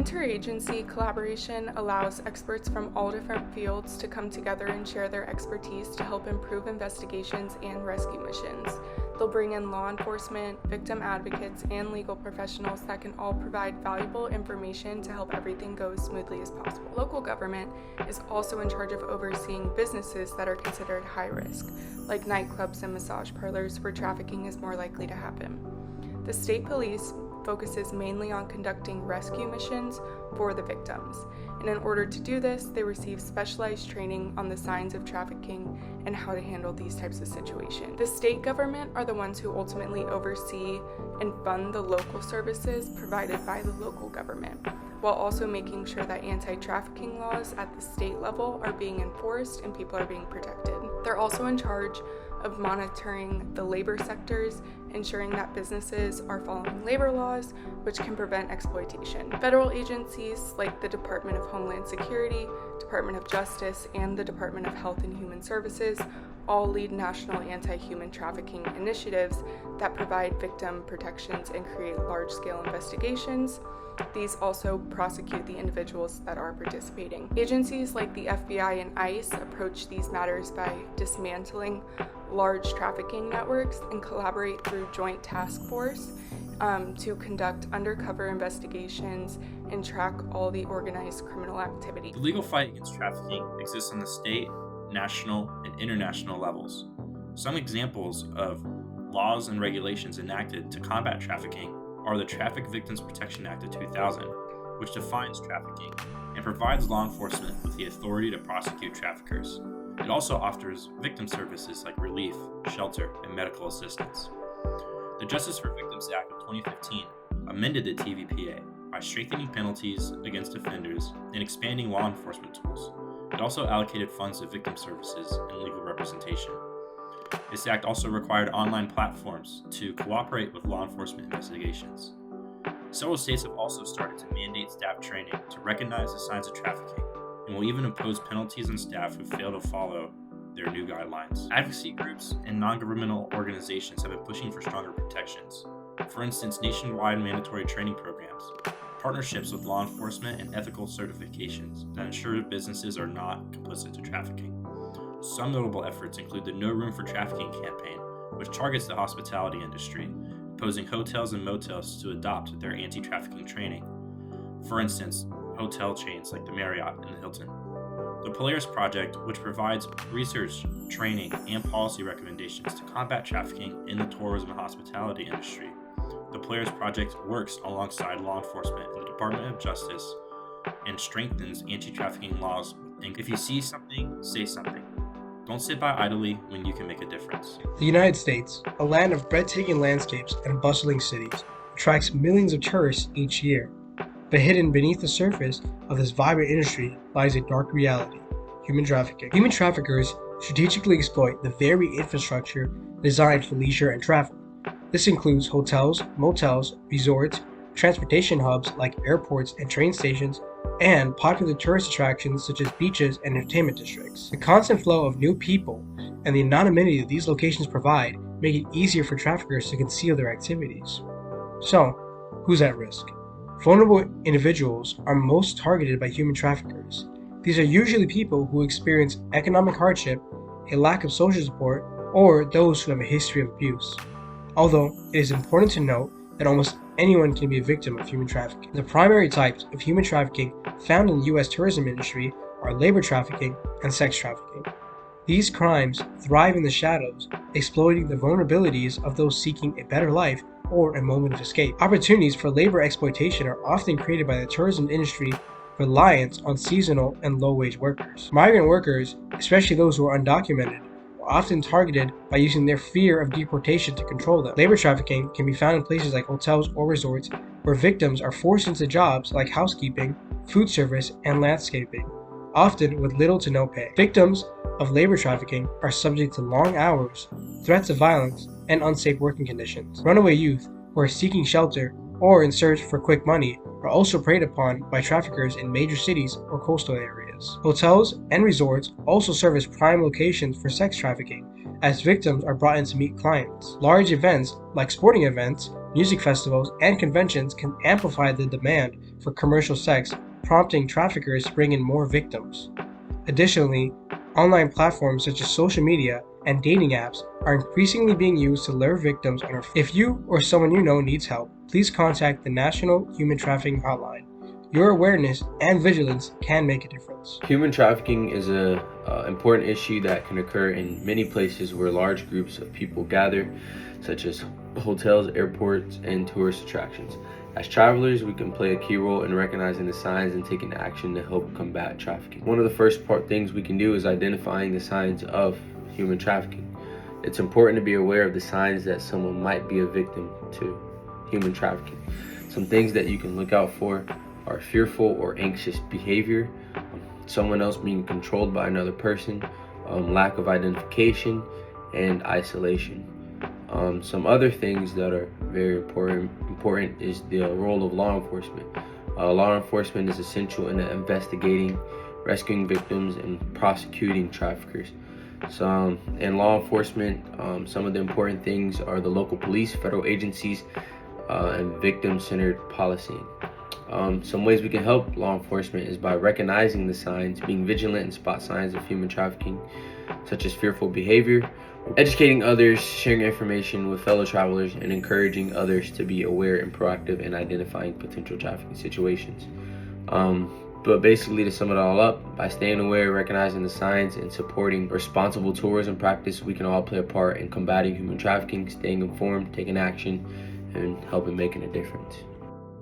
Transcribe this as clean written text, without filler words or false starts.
Interagency collaboration allows experts from all different fields to come together and share their expertise to help improve investigations and rescue missions. They'll bring in law enforcement, victim advocates, and legal professionals that can all provide valuable information to help everything go as smoothly as possible. Local government is also in charge of overseeing businesses that are considered high risk, like nightclubs and massage parlors where trafficking is more likely to happen. The state police focuses mainly on conducting rescue missions for the victims, and in order to do this, they receive specialized training on the signs of trafficking and how to handle these types of situations. The state government are the ones who ultimately oversee and fund the local services provided by the local government, while also making sure that anti-trafficking laws at the state level are being enforced and people are being protected. They're also in charge of monitoring the labor sectors, ensuring that businesses are following labor laws, which can prevent exploitation. Federal agencies like the Department of Homeland Security, Department of Justice, and the Department of Health and Human Services all lead national anti-human trafficking initiatives that provide victim protections and create large-scale investigations. These also prosecute the individuals that are participating. Agencies like the FBI and ICE approach these matters by dismantling large trafficking networks and collaborate through joint task force to conduct undercover investigations and track all the organized criminal activity. The legal fight against trafficking exists on the state, national, and international levels. Some examples of laws and regulations enacted to combat trafficking are the Traffic Victims Protection Act of 2000, which defines trafficking and provides law enforcement with the authority to prosecute traffickers. It also offers victim services like relief, shelter, and medical assistance. The Justice for Victims Act of 2015 amended the TVPA by strengthening penalties against offenders and expanding law enforcement tools. It also allocated funds to victim services and legal representation. This act also required online platforms to cooperate with law enforcement investigations. Several states have also started to mandate staff training to recognize the signs of trafficking, and will even impose penalties on staff who fail to follow their new guidelines. Advocacy groups and non-governmental organizations have been pushing for stronger protections. For instance, nationwide mandatory training programs, partnerships with law enforcement, and ethical certifications that ensure businesses are not complicit to trafficking. Some notable efforts include the No Room for Trafficking campaign, which targets the hospitality industry, imposing hotels and motels to adopt their anti-trafficking training. For instance, hotel chains like the Marriott and the Hilton. The Polaris Project, which provides research, training, and policy recommendations to combat trafficking in the tourism and hospitality industry. The Polaris Project works alongside law enforcement and the Department of Justice and strengthens anti-trafficking laws. And if you see something, say something. Don't sit by idly when you can make a difference. The United States, a land of breathtaking landscapes and bustling cities, attracts millions of tourists each year. But hidden beneath the surface of this vibrant industry lies a dark reality: human trafficking. Human traffickers strategically exploit the very infrastructure designed for leisure and travel. This includes hotels, motels, resorts, transportation hubs like airports and train stations, and popular tourist attractions such as beaches and entertainment districts. The constant flow of new people and the anonymity that these locations provide make it easier for traffickers to conceal their activities. So, who's at risk? Vulnerable individuals are most targeted by human traffickers. These are usually people who experience economic hardship, a lack of social support, or those who have a history of abuse. Although it is important to note that almost anyone can be a victim of human trafficking. The primary types of human trafficking found in the U.S. tourism industry are labor trafficking and sex trafficking. These crimes thrive in the shadows, exploiting the vulnerabilities of those seeking a better life or a moment of escape. Opportunities for labor exploitation are often created by the tourism industry reliance on seasonal and low-wage workers. Migrant workers, especially those who are undocumented, are often targeted by using their fear of deportation to control them. Labor trafficking can be found in places like hotels or resorts where victims are forced into jobs like housekeeping, food service, and landscaping, often with little to no pay. Victims of labor trafficking are subject to long hours, threats of violence, and unsafe working conditions. Runaway youth who are seeking shelter or in search for quick money are also preyed upon by traffickers in major cities or coastal areas. Hotels and resorts also serve as prime locations for sex trafficking, as victims are brought in to meet clients. Large events, like sporting events, Music festivals and conventions can amplify the demand for commercial sex, prompting traffickers to bring in more victims. Additionally, online platforms such as social media and dating apps are increasingly being used to lure victims on. If you or someone you know needs help, please contact the National Human Trafficking Hotline. Your awareness and vigilance can make a difference. Human trafficking is an important issue that can occur in many places where large groups of people gather, such as hotels, airports, and tourist attractions. As travelers, we can play a key role in recognizing the signs and taking action to help combat trafficking. One of the first things we can do is identifying the signs of human trafficking. It's important to be aware of the signs that someone might be a victim to human trafficking. Some things that you can look out for are fearful or anxious behavior, someone else being controlled by another person, lack of identification, and isolation. Some other things that are very important is the role of law enforcement. Law enforcement is essential in investigating, rescuing victims, and prosecuting traffickers. So, in law enforcement, some of the important things are the local police, federal agencies, and victim-centered policing. Some ways we can help law enforcement is by recognizing the signs, being vigilant and spot signs of human trafficking, such as fearful behavior, educating others, sharing information with fellow travelers, and encouraging others to be aware and proactive in identifying potential trafficking situations. But basically, to sum it all up, by staying aware, recognizing the signs, and supporting responsible tourism practice, we can all play a part in combating human trafficking, staying informed, taking action, and helping making a difference.